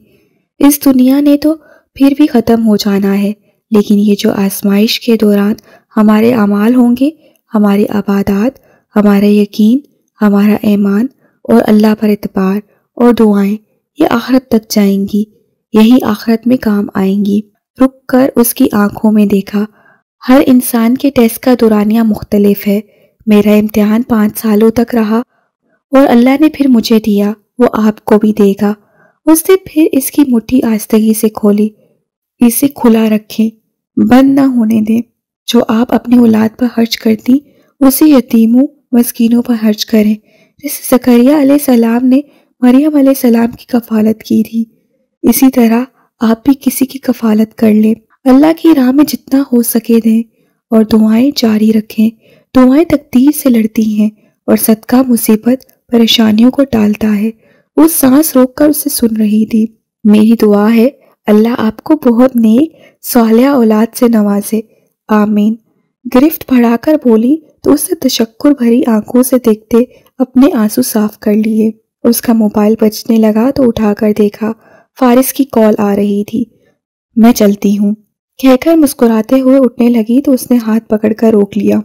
اس دنیا نے تو پھر بھی ختم ہو جانا ہے، لیکن یہ جو آزمائش کے دوران ہمارے اعمال ہوں گے، ہماری عبادات، ہمارا یقین، ہمارا ایمان اور اللہ پر اعتبار اور دعائیں، یہ آخرت تک جائیں گی، یہی آخرت میں کام آئیں گی۔ رک کر اس کی آنکھوں میں دیکھا، ہر انسان کے ٹیسٹ کا دورانیہ مختلف ہے۔ میرا امتحان 5 سالوں تک رہا اور اللہ نے پھر مجھے دیا، وہ آپ کو بھی دے گا۔ اس نے پھر اس کی مٹھی آہستگی سے کھولی۔ اسے کھلا رکھیں، بند نہ ہونے دیں۔ جو آپ اپنی اولاد پر خرچ کرتی، اسے یتیموں مسکینوں پر خرچ کریں، جیسے زکریا علیہ السلام نے مریم علیہ السلام کی کفالت کی تھی، اسی طرح آپ بھی کسی کی کفالت کر لیں۔ اللہ کی راہ میں جتنا ہو سکے دیں اور دعائیں جاری رکھیں۔ دعائیں تقدیر سے لڑتی ہیں اور صدقہ مصیبت پریشانیوں کو ٹالتا ہے۔ وہ سانس روک کر اسے سن رہی تھی۔ میری دعا ہے اللہ آپ کو بہت نیک صالحہ اولاد سے نوازے، آمین۔ گرفت بڑھا کر بولی تو اس نے تشکر بھری آنکھوں سے دیکھتے اپنے آنسو صاف کر لیے۔ اس کا موبائل بجنے لگا تو اٹھا کر دیکھا، فارس کی کال آ رہی تھی۔ میں چلتی ہوں کہہ کر مسکراتے ہوئے اٹھنے لگی تو اس نے ہاتھ پکڑ کر روک لیا۔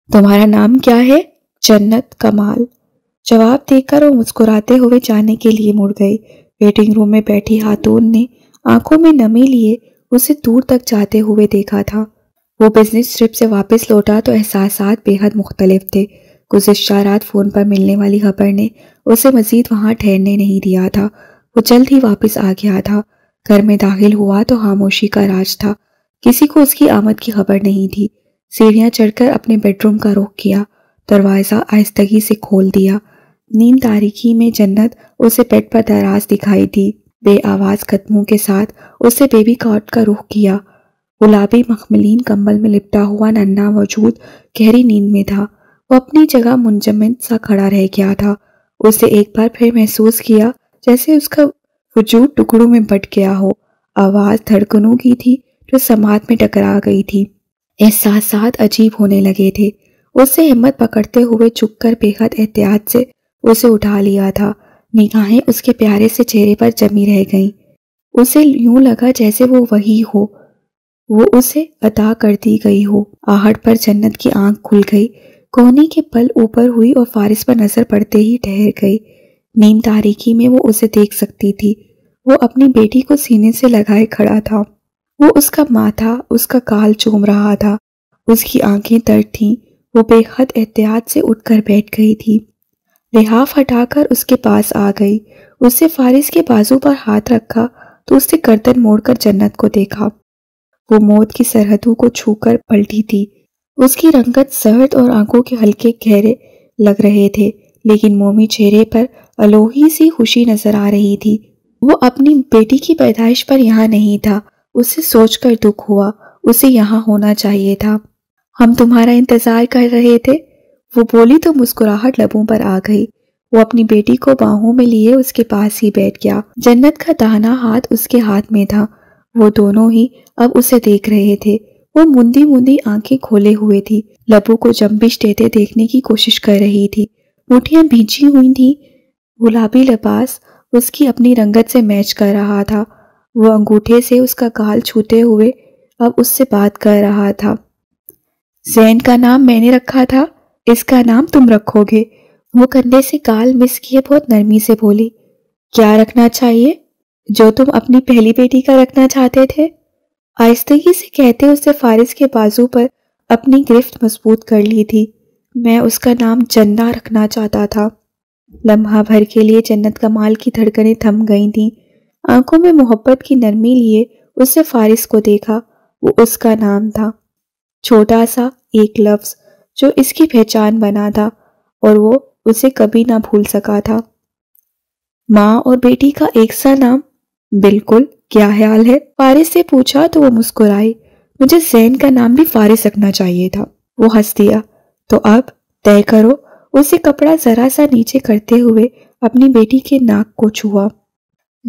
تمہارا نام کیا ہے؟ جنت کمال۔ جواب دے کر وہ مسکراتے ہوئے جانے کے لیے مڑ گئی۔ ویٹنگ روم میں بیٹھی خاتون نے آنکھوں میں نمی لیے اسے دور تک جاتے ہوئے دیکھا تھا۔ وہ بزنس ٹرپ سے واپس لوٹا تو احساسات بے حد مختلف تھے۔ گزشتہ رات فون پر ملنے والی خبر نے اسے مزید وہاں ٹھہرنے نہیں دیا تھا۔ وہ جلد ہی واپس آ گیا تھا۔ گھر میں داخل ہوا تو خاموشی کا راج تھا، کسی کو اس کی آمد کی خبر نہیں تھی۔ سیڑھیاں چڑھ کر اپنے بیڈ روم کا رخ کیا، دروازہ آہستگی سے کھول دیا۔ نیند تاریکی میں جنت اسے بیڈ پر دراز دکھائی دی۔ بے آواز قدموں کے ساتھ اسے بیبی کاٹ کا رخ کیا۔ گلابی مخملین کمبل میں لپٹا ہوا ننھا وجود گہری نیند میں تھا۔ وہ اپنی جگہ منجمد سا کھڑا رہ گیا تھا۔ اسے ایک بار پھر محسوس کیا جیسے اس کا وجود ٹکڑوں میں بٹ گیا ہو۔ آواز دھڑکنوں کی تھی جو سماعت میں ٹکرا گئی تھی۔ احساسات عجیب ہونے لگے تھے۔ اسے ہمت پکڑتے ہوئے جھک کر بے حد احتیاط سے اسے اٹھا لیا تھا۔ نگاہیں اس کے پیارے سے چہرے پر جمی رہ گئیں۔ اسے یوں لگا جیسے وہ وہی ہو، وہ اسے عطا کر دی گئی ہو۔ آہٹ پر جنت کی آنکھ کھل گئی، کونی کے پل اوپر ہوئی اور فارس پر نظر پڑتے ہی ٹھہر گئی۔ نیند تاریکی میں وہ اسے دیکھ سکتی تھی۔ وہ اپنی بیٹی کو سینے سے لگائے کھڑا تھا۔ وہ اس کا ماتھا، اس کا گال چوم رہا تھا۔ اس کی آنکھیں تر تھیں۔ وہ بے حد احتیاط سے اٹھ کر بیٹھ گئی تھی۔ لحاف ہٹا کر اس کے پاس آ گئی۔ اس نے فارس کے بازو پر ہاتھ رکھا تو اس نے گردن موڑ کر جنت کو دیکھا۔ وہ موت کی سرحدوں کو چھو کر پلٹی تھی۔ اس کی رنگت زرد اور آنکھوں کے حلقے گہرے لگ رہے تھے، لیکن مومی چہرے پر الوہی سی خوشی نظر آ رہی تھی۔ وہ اپنی بیٹی کی پیدائش پر یہاں نہیں تھا۔ اسے سوچ کر دکھ ہوا، اسے یہاں ہونا چاہیے تھا۔ ہم تمہارا انتظار کر رہے تھے، وہ بولی تو مسکراہٹ لبوں پر آ گئی۔ وہ اپنی بیٹی کو باہوں میں لیے اس کے پاس ہی بیٹھ گیا۔ جنت کا داہنا ہاتھ اس کے ہاتھ میں تھا۔ وہ دونوں ہی اب اسے دیکھ رہے تھے۔ وہ موندی موندی آنکھیں کھولے ہوئے تھی، لبوں کو جنبش دیتے دیکھنے کی کوشش کر رہی تھی۔ مٹھیاں بھیجی ہوئی تھیں۔ گلابی لباس اس کی اپنی رنگت سے میچ کر رہا تھا۔ وہ انگوٹھے سے اس کا گال چھوتے ہوئے اب اس سے بات کر رہا تھا۔ زین کا نام میں نے رکھا تھا، اس کا نام تم رکھو گے۔ وہ کندھے سے گال مس کیے بہت نرمی سے بولی۔ کیا رکھنا چاہیے؟ جو تم اپنی پہلی بیٹی کا رکھنا چاہتے تھے، آہستگی سے کہتے اس نے فارس کے بازو پر اپنی گرفت مضبوط کر لی تھی۔ میں اس کا نام جنہ رکھنا چاہتا تھا۔ لمحہ بھر کے لیے جنت کمال کی دھڑکنیں تھم گئی تھیں۔ آنکھوں میں محبت کی نرمی لیے اس نے فارس کو دیکھا۔ وہ اس کا نام تھا، چھوٹا سا ایک لفظ جو اس کی پہچان بنا تھا اور وہ اسے کبھی نہ بھول سکا تھا۔ ماں اور بیٹی کا ایک سا نام؟ بالکل، کیا خیال ہے؟ فارس سے پوچھا تو وہ مسکرائی۔ مجھے زین کا نام بھی فارس رکھنا چاہیے تھا۔ وہ ہنس دیا۔ تو اب طے کرو۔ اسے کپڑا ذرا سا نیچے کرتے ہوئے اپنی بیٹی کے ناک کو چھوا۔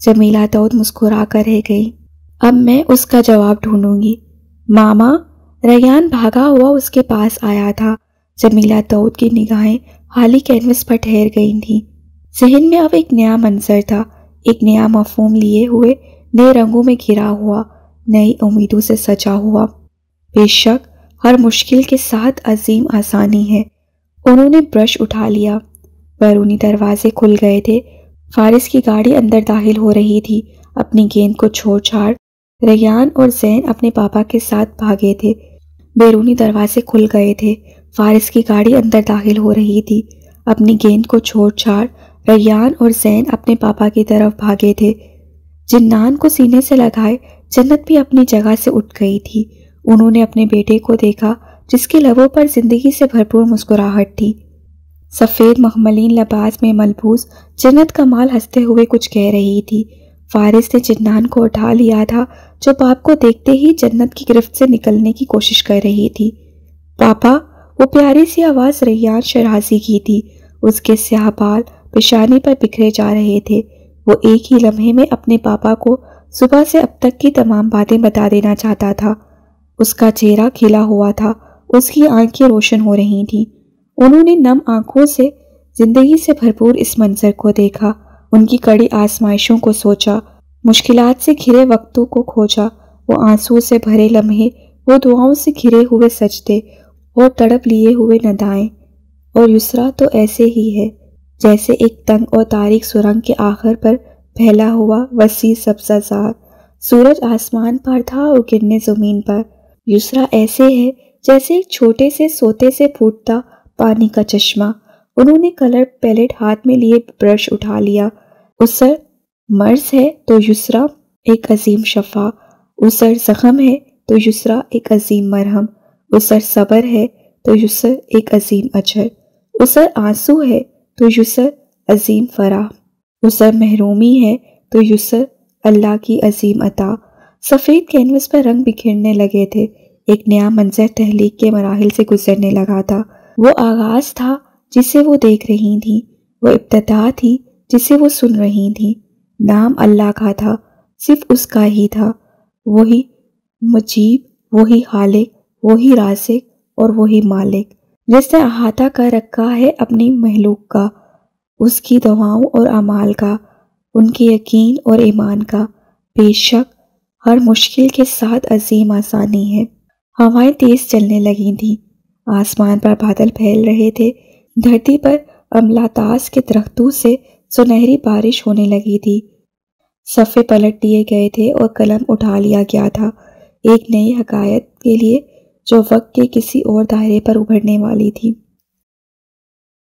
جمیلہ داؤد مسکرا کر رہ گئی۔ اب میں اس کا جواب ڈھونڈوں گی۔ ماما، ریان بھاگا ہوا اس کے پاس آیا تھا۔ جمیلہ داؤد کی نگاہیں خالی کینوس پر ٹھہر گئی تھیں۔ ذہن میں اب ایک نیا منظر تھا، ایک نیا مفہوم لیے ہوئے، نئے رنگوں میں گھرا ہوا، نئی امیدوں سے سجا ہوا۔ بے شک ہر مشکل کے ساتھ عظیم آسانی ہے۔ انہوں نے برش اٹھا لیا۔ بیرونی دروازے کھل گئے تھے۔ فارس کی گاڑی اندر داخل ہو رہی تھی۔ اپنی گیند کو چھوڑ چھاڑ ریان اور زین اپنے پاپا کے ساتھ بھاگے تھے۔ بیرونی دروازے کھل گئے تھے۔ فارس کی گاڑی اندر داخل ہو رہی تھی۔ اپنی گیند کو چھوڑ چھاڑ ریان اور زین اپنے پاپا کی طرف بھاگے تھے۔ جنان کو سینے سے لگائے جنت بھی اپنی جگہ سے اٹھ گئی تھی۔ انہوں نے اپنے بیٹے کو دیکھا جس کے لبوں پر زندگی سے بھرپور مسکراہٹ تھی۔ سفید مخملین لباس میں ملبوس جنت کمال ہنستے ہوئے کچھ کہہ رہی تھی۔ فارس نے جنان کو اٹھا لیا تھا جو باپ کو دیکھتے ہی جنت کی گرفت سے نکلنے کی کوشش کر رہی تھی۔ پاپا، وہ پیاری سی آواز ریان شرازی کی تھی۔ اس کے سیاہ بال پیشانی پر بکھرے جا رہے تھے۔ وہ ایک ہی لمحے میں اپنے پاپا کو صبح سے اب تک کی تمام باتیں بتا دینا چاہتا تھا۔ اس کا چہرہ کھلا ہوا تھا، اس کی آنکھیں روشن ہو رہی تھیں۔ انہوں نے نم آنکھوں سے زندگی سے بھرپور اس منظر کو دیکھا، ان کی کڑی آزمائشوں کو سوچا، مشکلات سے گھرے وقتوں کو کھوجا، وہ آنسو سے بھرے لمحے، وہ دعاؤں سے گھرے ہوئے سجدے اور تڑپ لیے ہوئے ندائیں۔ اور یسریٰ تو ایسے ہی ہے جیسے ایک تنگ اور تاریک سرنگ کے آخر پر پھیلا ہوا وسیع سبزہ زار۔ سورج آسمان پر تھا اور گرنے زمین پر۔ یسریٰ ایسے ہے جیسے ایک چھوٹے سے سوتے سے پھوٹتا پانی کا چشمہ۔ انہوں نے کلر پیلٹ ہاتھ میں لیے برش اٹھا لیا۔ اسر مرض ہے تو یسریٰ ایک عظیم شفا، اسر زخم ہے تو یسریٰ ایک عظیم مرہم، اسر صبر ہے تو یسر ایک عظیم اجر، اسر آنسو ہے تو یسر عظیم فرح، اسر محرومی ہے تو یسر اللہ کی عظیم عطا۔ سفید کینوس پر رنگ بکھرنے لگے تھے۔ ایک نیا منظر تخلیق کے مراحل سے گزرنے لگا تھا۔ وہ آغاز تھا جسے وہ دیکھ رہی تھیں، وہ ابتدا تھی جسے وہ سن رہی تھیں۔ نام اللہ کا تھا، صرف اس کا ہی تھا، وہی مجیب، وہی خالق، وہی رازق اور وہی مالک، جس نے احاطہ کر رکھا ہے اپنی مخلوق کا، اس کی دعاؤں اور اعمال کا، ان کے یقین اور ایمان کا۔ بے شک ہر مشکل کے ساتھ عظیم آسانی ہے۔ ہوائیں تیز چلنے لگی تھیں، آسمان پر بادل پھیل رہے تھے، دھرتی پر املاتاس کے درختوں سے سنہری بارش ہونے لگی تھی۔ صفحے پلٹ دیے گئے تھے اور قلم اٹھا لیا گیا تھا ایک نئی حکایت کے لیے جو وقت کے کسی اور دائرے پر ابھرنے والی تھی۔